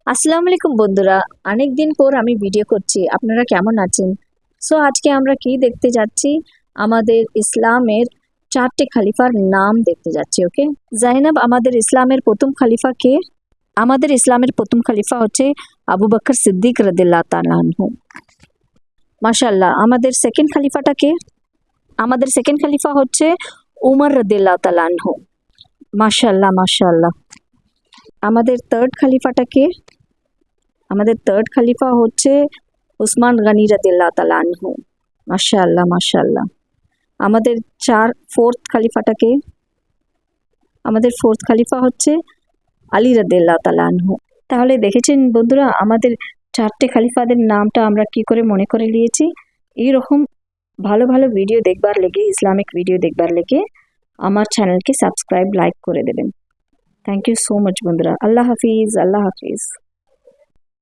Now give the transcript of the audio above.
আসসালামু আলাইকুম বন্ধুরা, অনেক দিন পর আমি ভিডিও করছি। আপনারা কেমন আছেন? সো আজকে আমরা কি দেখতে যাচ্ছি? আমাদের ইসলামের 4টে খলিফার নাম দেখতে যাচ্ছি। ওকে জাইনাব, আমাদের ইসলামের প্রথম খলিফা কে? আমাদের ইসলামের প্রথম খলিফা হচ্ছে আবু বকর সিদ্দিক রাদিয়াল্লাহু তাআলা আনহু। মাশাআল্লাহ। আমাদের সেকেন্ড খলিফাটা কে? আমাদের সেকেন্ড খলিফা হচ্ছে উমর রাদিয়াল্লাহু তাআলা আনহু। মাশাআল্লাহ মাশাআল্লাহ। আমাদের থার্ড খলিফাটা কে? আমাদের থার্ড খলিফা হচ্ছে উসমান গনি রাদিয়াল্লাহু তাআলা আনহু। মাশাআল্লাহ মাশাআল্লাহ। আমাদের ফোর্থ খলিফাটাকে, আমাদের ফোর্থ খলিফা হচ্ছে আলী রাদিয়াল্লাহু তাআলা আনহু। তাহলে দেখেছেন বন্ধুরা, আমাদের 4টে খলিফাদের নামটা আমরা কি করে মনে করে নিয়েছি। এইরকম ভালো ভালো ভিডিও দেখবার লেগে, ইসলামিক ভিডিও দেখবার লেগে আমার চ্যানেলকে সাবস্ক্রাইব লাইক করে দেবেন। থ্যাংক ইউ সো মাচ বন্ধুরা। আল্লাহ হাফিজ, আল্লাহ হাফিজ।